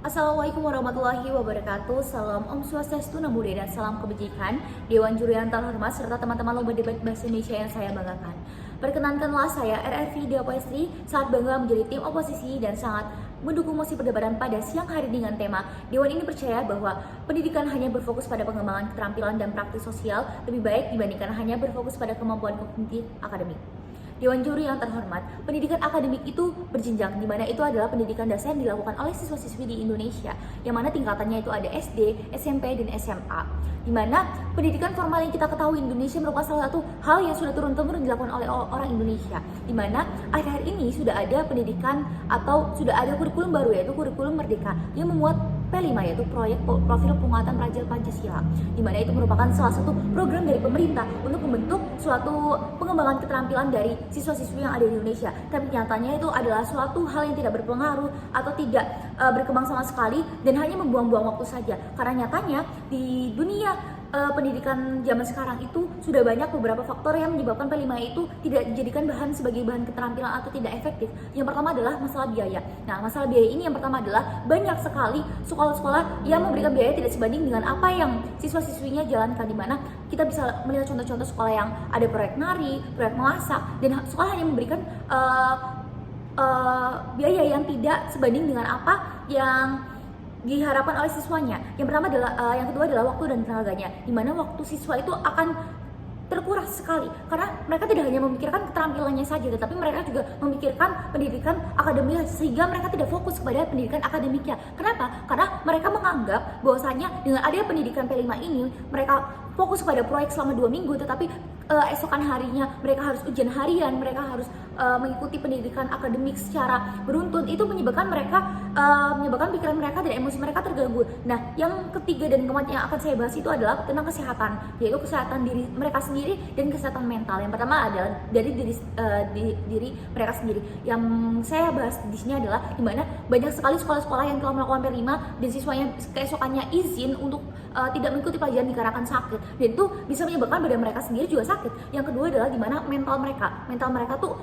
Assalamualaikum warahmatullahi wabarakatuh. Salam Om Swastiastu, Namo Buddhaya, dan salam kebajikan. Dewan Juri yang terhormat serta teman-teman lomba debat bahasa Indonesia yang saya banggakan. Perkenankanlah saya RRV Dea Pestri, sangat bangga menjadi tim oposisi dan sangat mendukung mosi perdebatan pada siang hari dengan tema Dewan ini percaya bahwa pendidikan hanya berfokus pada pengembangan keterampilan dan praktik sosial lebih baik dibandingkan hanya berfokus pada kemampuan kognitif akademik. Dewan Juri yang terhormat, pendidikan akademik itu berjenjang, di mana itu adalah pendidikan dasar yang dilakukan oleh siswa-siswi di Indonesia, yang mana tingkatannya itu ada SD, SMP, dan SMA. Di mana pendidikan formal yang kita ketahui di Indonesia merupakan salah satu hal yang sudah turun-temurun dilakukan oleh orang Indonesia. Di mana akhir-akhir ini sudah ada pendidikan atau sudah ada kurikulum baru, yaitu kurikulum Merdeka, yang memuat P5, yaitu proyek profil penguatan pelajar Pancasila, di mana itu merupakan salah satu program dari pemerintah untuk membentuk suatu pengembangan keterampilan dari siswa-siswi yang ada di Indonesia. Tapi nyatanya itu adalah suatu hal yang tidak berpengaruh atau tidak berkembang sama sekali dan hanya membuang-buang waktu saja. Karena nyatanya di dunia pendidikan zaman sekarang itu sudah banyak beberapa faktor yang menyebabkan P5 itu tidak dijadikan bahan sebagai bahan keterampilan atau tidak efektif. Yang pertama adalah masalah biaya. Nah, masalah biaya ini yang pertama adalah banyak sekali sekolah-sekolah yang memberikan biaya tidak sebanding dengan apa yang siswa-siswinya jalankan, di mana kita bisa melihat contoh-contoh sekolah yang ada proyek nari, proyek memasak, dan sekolah hanya memberikan biaya yang tidak sebanding dengan apa yang diharapkan oleh siswanya. Yang pertama adalah yang kedua adalah waktu dan tenaganya, di mana waktu siswa itu akan terkuras sekali karena mereka tidak hanya memikirkan keterampilannya saja, tetapi mereka juga memikirkan pendidikan akademiknya, sehingga mereka tidak fokus kepada pendidikan akademiknya. Kenapa? Karena mereka menganggap bahwasanya dengan adanya pendidikan P5 ini mereka fokus pada proyek selama 2 minggu, tetapi esokan harinya mereka harus ujian harian, mereka harus mengikuti pendidikan akademik secara beruntun. Itu menyebabkan pikiran mereka dan emosi mereka terganggu. Nah, yang ketiga dan keempat yang akan saya bahas itu adalah tentang kesehatan, yaitu kesehatan diri mereka sendiri dan kesehatan mental. Yang pertama adalah dari diri mereka sendiri. Yang saya bahas di sini adalah dimana banyak sekali sekolah-sekolah yang telah melakukan P5 dan siswanya keesokannya izin untuk tidak mengikuti pelajaran dikarenakan sakit, dan itu bisa menyebabkan badan mereka sendiri juga sakit. Yang kedua adalah dimana mental mereka tuh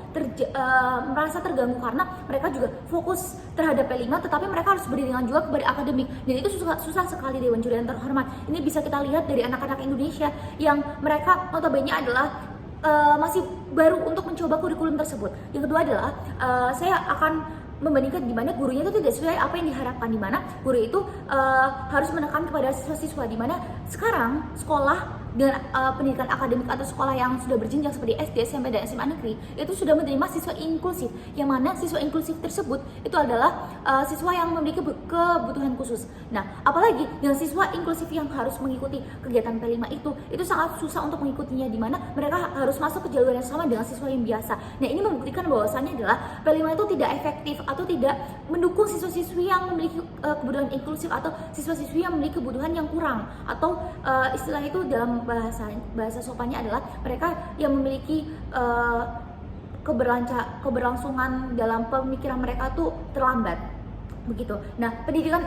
merasa terganggu karena mereka juga fokus terhadap P5, tetapi mereka harus beriringan juga kepada akademik, dan itu susah sekali. Dewan Juri yang terhormat, ini bisa kita lihat dari anak-anak Indonesia yang mereka notabene adalah masih baru untuk mencoba kurikulum tersebut. Yang kedua adalah saya akan membandingkan di mana gurunya itu tidak sesuai apa yang diharapkan, di mana guru itu harus menekan kepada siswa-siswa, di mana sekarang sekolah dengan pendidikan akademik atau sekolah yang sudah berjenjang seperti SD, SMP, dan SMA negeri itu sudah menerima siswa inklusif, yang mana siswa inklusif tersebut itu adalah siswa yang memiliki kebutuhan khusus. Nah, apalagi dengan siswa inklusif yang harus mengikuti kegiatan P5 itu sangat susah untuk mengikutinya, di mana mereka harus masuk ke jalur yang sama dengan siswa yang biasa. Nah, ini membuktikan bahwasannya adalah P5 itu tidak efektif atau tidak mendukung siswa-siswi yang memiliki kebutuhan inklusif atau siswa-siswi yang memiliki kebutuhan yang kurang, atau istilah itu dalam bahasa sopannya adalah mereka yang memiliki keberlangsungan dalam pemikiran mereka tuh terlambat begitu. Nah, pendidikan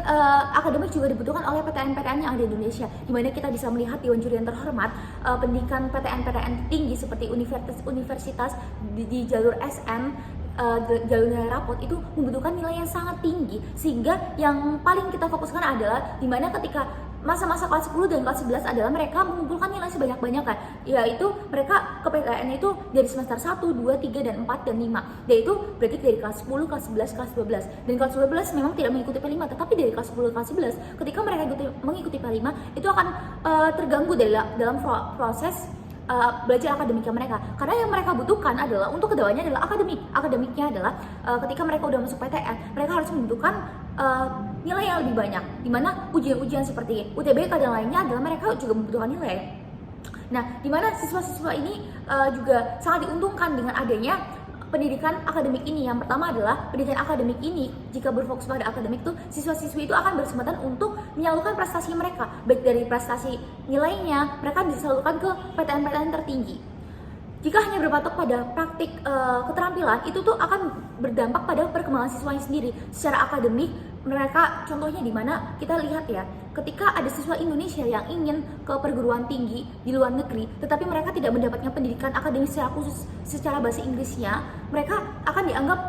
akademik juga dibutuhkan oleh PTN-PTN yang ada di Indonesia, di mana kita bisa melihat Dewan Juri yang terhormat, pendidikan PTN-PTN tinggi seperti universitas di jalur SN, jalur nilai rapot itu membutuhkan nilai yang sangat tinggi, sehingga yang paling kita fokuskan adalah di mana ketika masa-masa kelas 10 dan kelas 11 adalah mereka mengumpulkan nilai sebanyak-banyaknya, yaitu mereka ke PTN itu dari semester 1, 2, 3, dan 4, dan 5, yaitu berarti dari kelas 10, kelas 11, kelas 12. Dan kelas 12 memang tidak mengikuti P5, tetapi dari kelas 10, kelas 11 ketika mereka mengikuti P5 itu akan terganggu dalam proses belajar akademiknya mereka, karena yang mereka butuhkan adalah untuk kedepannya adalah akademiknya adalah ketika mereka udah masuk PTN mereka harus membutuhkan nilai yang lebih banyak, dimana ujian-ujian seperti UTBK dan lainnya adalah mereka juga membutuhkan nilai. Nah, dimana siswa-siswa ini juga sangat diuntungkan dengan adanya pendidikan akademik ini. Yang pertama adalah pendidikan akademik ini, jika berfokus pada akademik tuh siswa-siswi itu akan berkesempatan untuk menyalurkan prestasi mereka, baik dari prestasi nilainya mereka disalurkan ke PTN-PTN tertinggi. Jika hanya berpatok pada praktik keterampilan, itu tuh akan berdampak pada perkembangan siswanya sendiri. Secara akademik, mereka contohnya di mana kita lihat ya, ketika ada siswa Indonesia yang ingin ke perguruan tinggi di luar negeri, tetapi mereka tidak mendapatkan pendidikan akademik secara khusus secara bahasa Inggrisnya, mereka akan dianggap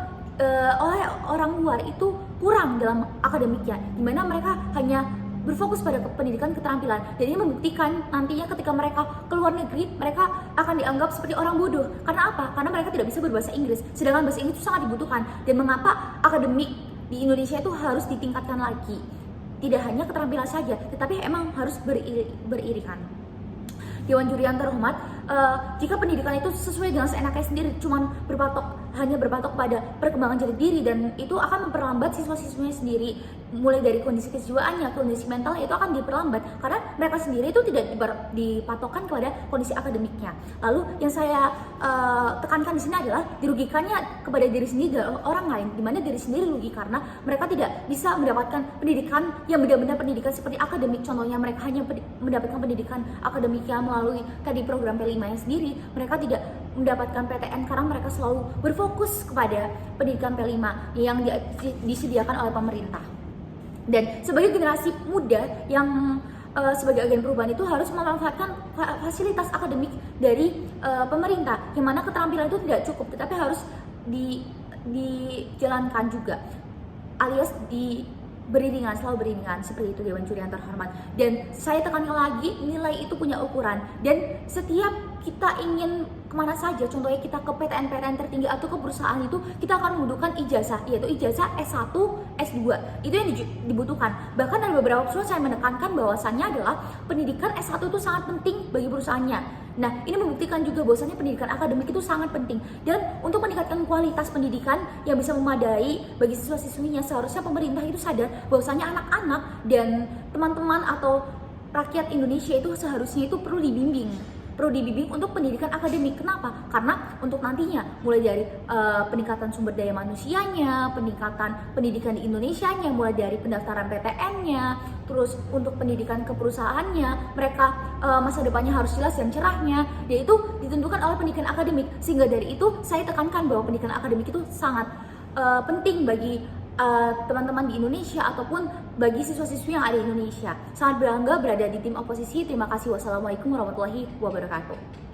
oleh orang luar itu kurang dalam akademiknya, dimana mereka hanya berfokus pada pendidikan keterampilan, dan ini membuktikan nantinya ketika mereka keluar negeri mereka akan dianggap seperti orang bodoh. Karena apa? Karena mereka tidak bisa berbahasa Inggris, sedangkan bahasa Inggris itu sangat dibutuhkan. Dan mengapa akademik di Indonesia itu harus ditingkatkan lagi? Tidak hanya keterampilan saja, tetapi emang harus beririkan. Dewan juri yang terhormat, jika pendidikan itu sesuai dengan seenaknya sendiri, hanya berpatok pada perkembangan jati diri, dan itu akan memperlambat siswa-siswinya sendiri, mulai dari kondisi kejiwaannya, kondisi mentalnya itu akan diperlambat karena mereka sendiri itu tidak dipatokkan kepada kondisi akademiknya. Lalu yang saya tekankan di sini adalah dirugikannya kepada diri sendiri dan orang lain, di mana diri sendiri rugi karena mereka tidak bisa mendapatkan pendidikan yang benar-benar pendidikan seperti akademik. Contohnya mereka hanya mendapatkan pendidikan akademiknya melalui tadi program P5-nya sendiri, mereka tidak mendapatkan PTN karena mereka selalu berfokus kepada pendidikan P5 yang disediakan oleh pemerintah. Dan sebagai generasi muda yang sebagai agen perubahan itu harus memanfaatkan fasilitas akademik dari pemerintah, yang mana keterampilan itu tidak cukup tetapi harus dijalankan juga, alias beriringan, selalu beriringan, seperti itu Dewan Juri yang terhormat. Dan saya tekankan lagi, nilai itu punya ukuran, dan setiap kita ingin kemana saja, contohnya kita ke PTN-PTN tertinggi atau ke perusahaan itu, kita akan membutuhkan ijazah, yaitu ijazah S1, S2, itu yang dibutuhkan. Bahkan ada beberapa perusahaan saya menekankan bahwasannya adalah pendidikan S1 itu sangat penting bagi perusahaannya. Nah, ini membuktikan juga bahwasannya pendidikan akademik itu sangat penting. Dan untuk meningkatkan kualitas pendidikan yang bisa memadai bagi siswa-siswinya, seharusnya pemerintah itu sadar bahwasannya anak-anak dan teman-teman atau rakyat Indonesia itu seharusnya itu perlu dibimbing untuk pendidikan akademik. Kenapa? Karena untuk nantinya mulai dari peningkatan sumber daya manusianya, peningkatan pendidikan di Indonesianya, mulai dari pendaftaran PTN-nya, terus untuk pendidikan ke perusahaannya, mereka masa depannya harus jelas dan cerahnya, yaitu ditentukan oleh pendidikan akademik. Sehingga dari itu saya tekankan bahwa pendidikan akademik itu sangat penting bagi teman-teman di Indonesia ataupun bagi siswa-siswi yang ada di Indonesia. Sangat bangga berada di tim oposisi. Terima kasih. Wassalamualaikum warahmatullahi wabarakatuh.